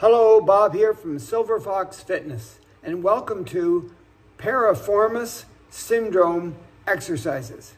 Hello, Bob here from Silver Fox Fitness, and welcome to Piriformis Syndrome exercises.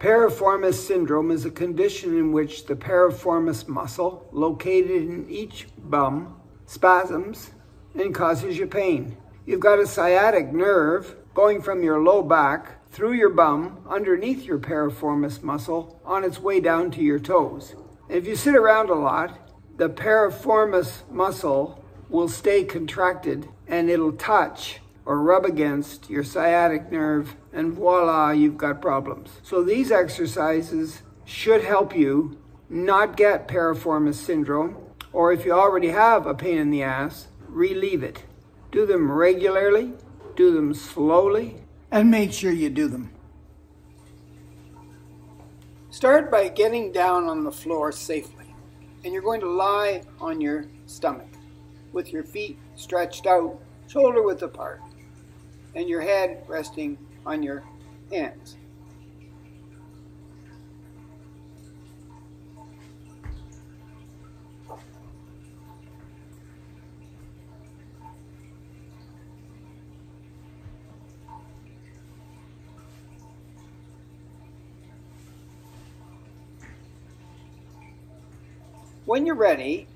Piriformis Syndrome is a condition in which the piriformis muscle located in each bum spasms and causes you pain. You've got a sciatic nerve going from your low back through your bum underneath your piriformis muscle on its way down to your toes. And if you sit around a lot, the piriformis muscle will stay contracted and it'll touch or rub against your sciatic nerve, and voila, you've got problems. So these exercises should help you not get piriformis syndrome, or if you already have a pain in the ass, relieve it. Do them regularly, do them slowly, and make sure you do them. Start by getting down on the floor safely. And you're going to lie on your stomach with your feet stretched out, shoulder width apart, and your head resting on your hands. When you're ready,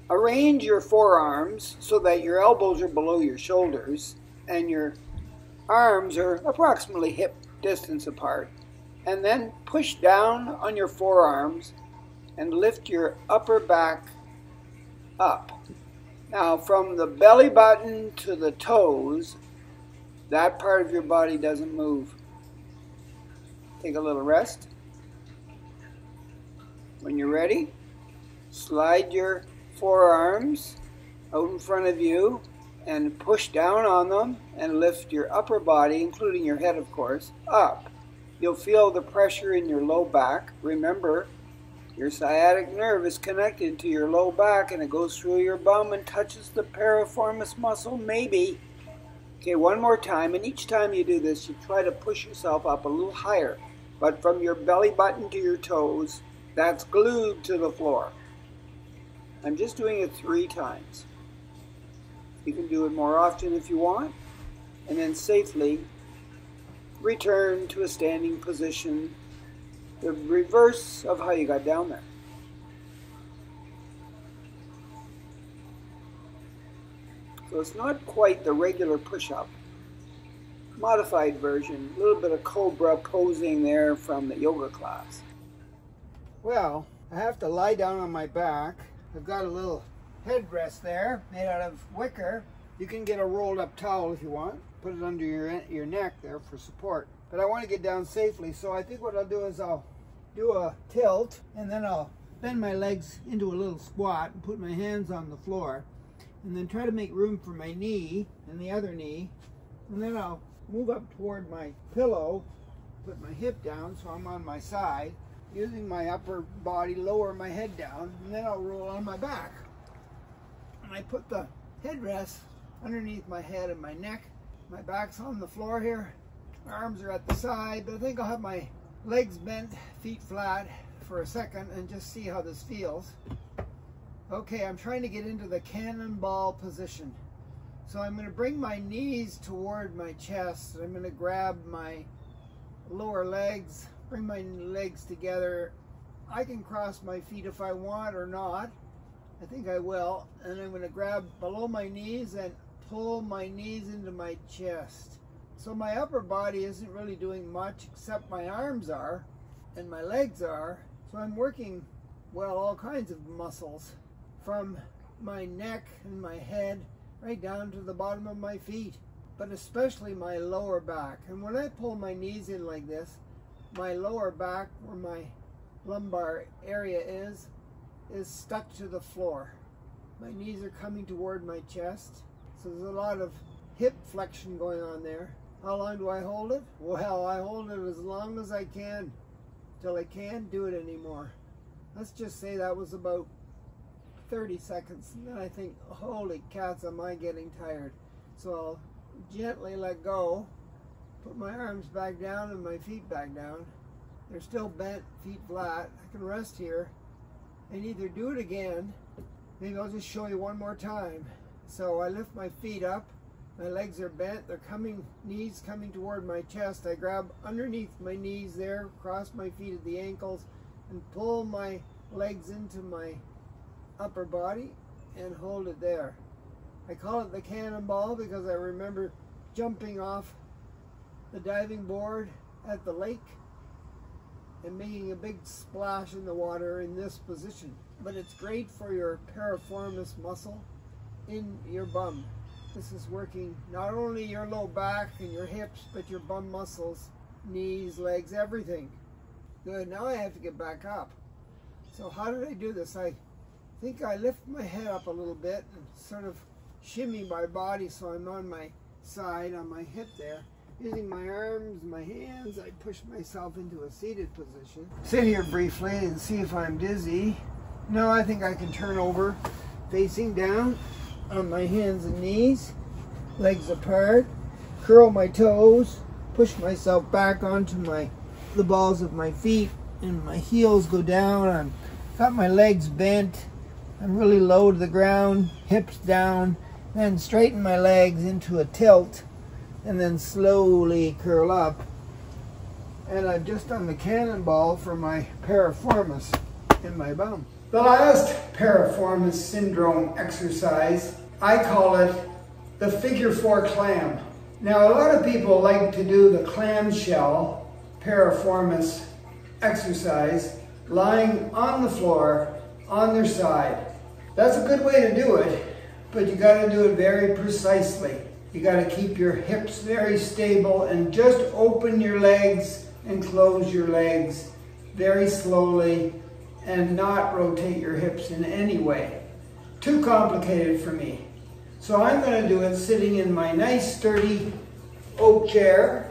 arrange your forearms so that your elbows are below your shoulders and your arms are approximately hip distance apart. And then push down on your forearms and lift your upper back up. Now, from the belly button to the toes, that part of your body doesn't move. Take a little rest. When you're ready, slide your forearms out in front of you and push down on them and lift your upper body, including your head of course, up. You'll feel the pressure in your low back. Remember, your sciatic nerve is connected to your low back and it goes through your bum and touches the piriformis muscle, maybe. Okay, one more time, and each time you do this, you try to push yourself up a little higher. But from your belly button to your toes, that's glued to the floor. I'm just doing it 3 times. You can do it more often if you want, and then safely return to a standing position, the reverse of how you got down there. So it's not quite the regular push-up, modified version, a little bit of cobra posing there from the yoga class. Well, I have to lie down on my back. I've got a little headrest there made out of wicker. You can get a rolled up towel if you want. Put it under your neck there for support. But I want to get down safely, so I think what I'll do is I'll do a tilt and then I'll bend my legs into a little squat and put my hands on the floor and then try to make room for my knee and the other knee. And then I'll move up toward my pillow, put my hip down so I'm on my side. Using my upper body, lower my head down, and then I'll roll on my back. And I put the headrest underneath my head and my neck. My back's on the floor here. My arms are at the side, but I think I'll have my legs bent, feet flat for a second and just see how this feels. Okay, I'm trying to get into the cannonball position. So I'm going to bring my knees toward my chest. I'm going to grab my lower legs, bring my legs together. I can cross my feet if I want or not. I think I will. And I'm going to grab below my knees and pull my knees into my chest. So my upper body isn't really doing much except my arms are and my legs are. So I'm working, well, all kinds of muscles from my neck and my head right down to the bottom of my feet, but especially my lower back. And when I pull my knees in like this, my lower back, where my lumbar area is stuck to the floor. My knees are coming toward my chest, so there's a lot of hip flexion going on there. How long do I hold it? Well, I hold it as long as I can, till I can't do it anymore. Let's just say that was about 30 seconds, and then I think, holy cats, am I getting tired. So I'll gently let go, put my arms back down and my feet back down. They're still bent, feet flat. I can rest here and either do it again, Maybe I'll just show you one more time. So I lift my feet up, my legs are bent, they're coming, knees coming toward my chest. I grab underneath my knees there, cross my feet at the ankles, and pull my legs into my upper body and hold it there. I call it the cannonball because I remember jumping off the diving board at the lake and making a big splash in the water in this position. But it's great for your piriformis muscle in your bum. This is working not only your low back and your hips, but your bum muscles, knees, legs, everything. Good, now I have to get back up. So how did I do this? I think I lift my head up a little bit and sort of shimmy my body so I'm on my side, on my hip there. Using my arms, my hands, I push myself into a seated position. Sit here briefly and see if I'm dizzy. Now I think I can turn over, facing down on my hands and knees, legs apart, curl my toes, push myself back onto the balls of my feet, and my heels go down. I've got my legs bent. I'm really low to the ground, hips down, then straighten my legs into a tilt, and then slowly curl up. And I'm just on the cannonball for my piriformis in my bum. The last Piriformis Syndrome exercise, I call it the figure 4 clam. Now a lot of people like to do the clamshell piriformis exercise lying on the floor on their side. That's a good way to do it, but you got to do it very precisely. You got to keep your hips very stable and just open your legs and close your legs very slowly and not rotate your hips in any way. Too complicated for me. So I'm going to do it sitting in my nice sturdy oak chair,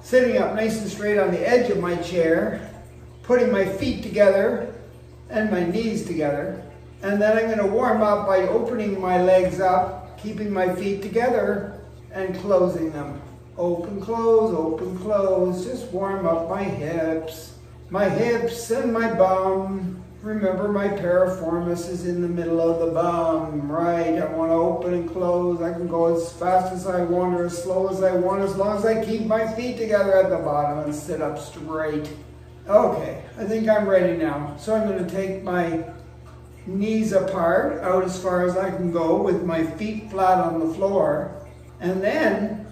sitting up nice and straight on the edge of my chair, putting my feet together and my knees together. And then I'm going to warm up by opening my legs up, keeping my feet together and closing them. Open, close, just warm up my hips and my bum. Remember, my piriformis is in the middle of the bum, right? I want to open and close. I can go as fast as I want or as slow as I want, as long as I keep my feet together at the bottom and sit up straight. Okay, I think I'm ready now. So I'm going to take my knees apart, out as far as I can go with my feet flat on the floor. And then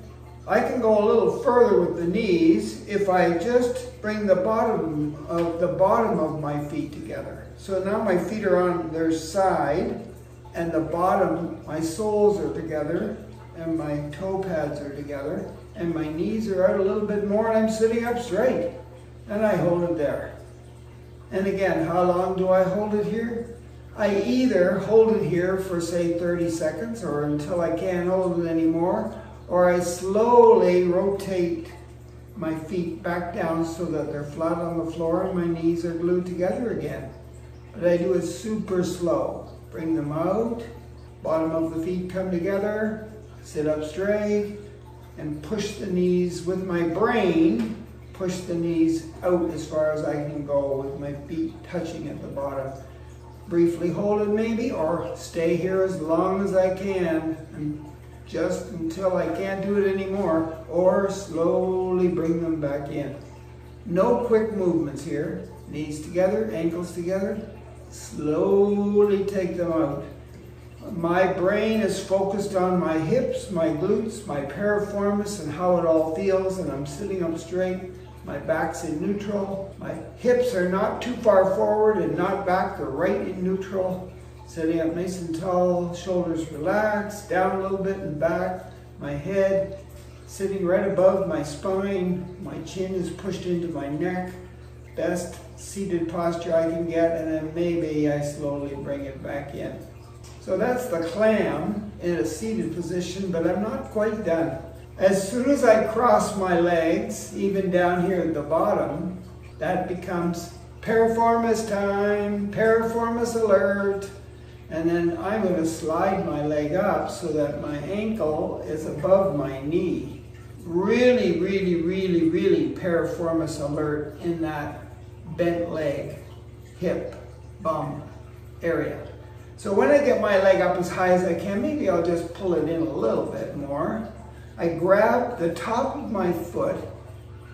I can go a little further with the knees if I just bring the bottom of my feet together. So now my feet are on their side and the bottom, my soles are together and my toe pads are together and my knees are out a little bit more and I'm sitting up straight and I hold it there. And again, how long do I hold it here? I either hold it here for say 30 seconds or until I can't hold it anymore, or I slowly rotate my feet back down so that they're flat on the floor and my knees are glued together again. But I do it super slow. Bring them out, bottom of the feet come together, sit up straight, and push the knees with my brain, push the knees out as far as I can go with my feet touching at the bottom. Briefly hold it maybe, or stay here as long as I can, and just until I can't do it anymore, or slowly bring them back in. No quick movements here. Knees together, ankles together. Slowly take them out. My brain is focused on my hips, my glutes, my piriformis, and how it all feels, and I'm sitting up straight. My back's in neutral. My hips are not too far forward and not back, they're right in neutral. Sitting up nice and tall, shoulders relaxed, down a little bit and back. My head sitting right above my spine. My chin is pushed into my neck. Best seated posture I can get, and then maybe I slowly bring it back in. So that's the clam in a seated position, but I'm not quite done. As soon as I cross my legs, even down here at the bottom, that becomes piriformis time, piriformis alert. And then I'm going to slide my leg up so that my ankle is above my knee. Really, really, really, really piriformis alert in that bent leg, hip, bum area. So when I get my leg up as high as I can, maybe I'll just pull it in a little bit more. I grab the top of my foot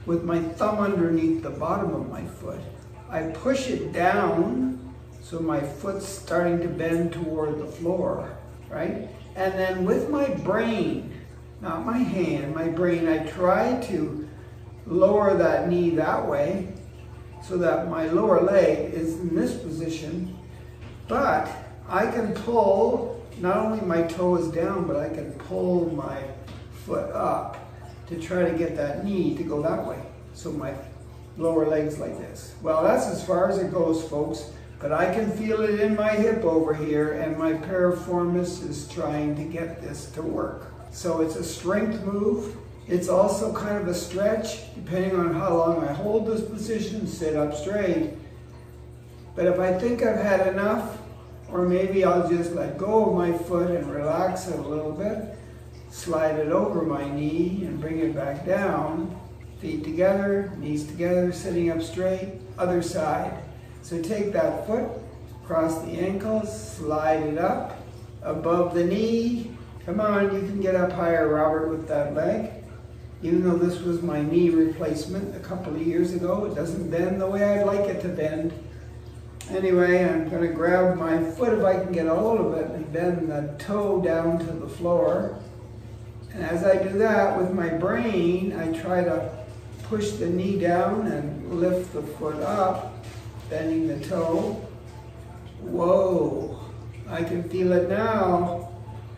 with my thumb underneath the bottom of my foot. I push it down so my foot's starting to bend toward the floor, right? And then with my brain, not my hand, my brain, I try to lower that knee that way so that my lower leg is in this position, but I can pull, not only my toe is down, but I can pull my foot up to try to get that knee to go that way. So my lower leg's like this. Well, that's as far as it goes, folks, but I can feel it in my hip over here, and my piriformis is trying to get this to work. So it's a strength move. It's also kind of a stretch, depending on how long I hold this position, sit up straight. But if I think I've had enough, or maybe I'll just let go of my foot and relax it a little bit, slide it over my knee and bring it back down. Feet together, knees together, sitting up straight, other side. So take that foot, cross the ankles, slide it up, above the knee. Come on, you can get up higher, Robert, with that leg. Even though this was my knee replacement a couple of years ago, it doesn't bend the way I'd like it to bend. Anyway, I'm going to grab my foot if I can get a hold of it and bend the toe down to the floor. And as I do that with my brain, I try to push the knee down and lift the foot up, bending the toe. Whoa, I can feel it now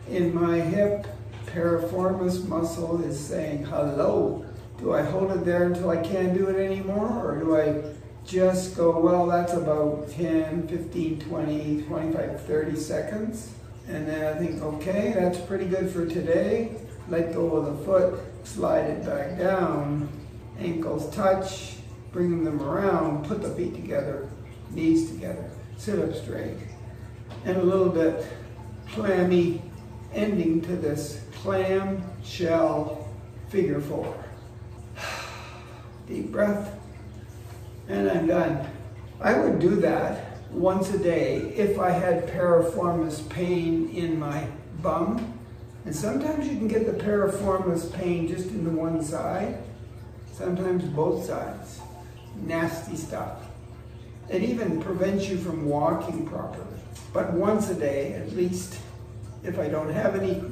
in my hip. Piriformis muscle is saying hello. Do I hold it there until I can't do it anymore, or do I just go, well, that's about 10, 15, 20, 25, 30 seconds. And then I think, okay, that's pretty good for today. Let go of the foot, slide it back down, ankles touch, bring them around, put the feet together, knees together, sit up straight. And a little bit clammy ending to this clam shell figure four. Deep breath. And I'm done. I would do that once a day if I had piriformis pain in my bum. And sometimes you can get the piriformis pain just in the one side, sometimes both sides. Nasty stuff. It even prevents you from walking properly. But once a day, at least, if I don't have any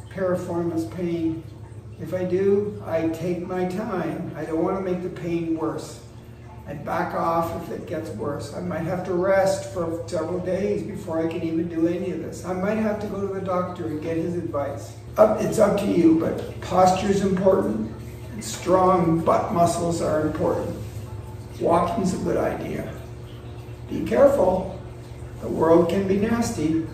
piriformis pain. If I do, I take my time. I don't want to make the pain worse. I back off if it gets worse. I might have to rest for several days before I can even do any of this. I might have to go to the doctor and get his advice. It's up to you, but posture is important, and strong butt muscles are important. Walking's a good idea. Be careful. The world can be nasty.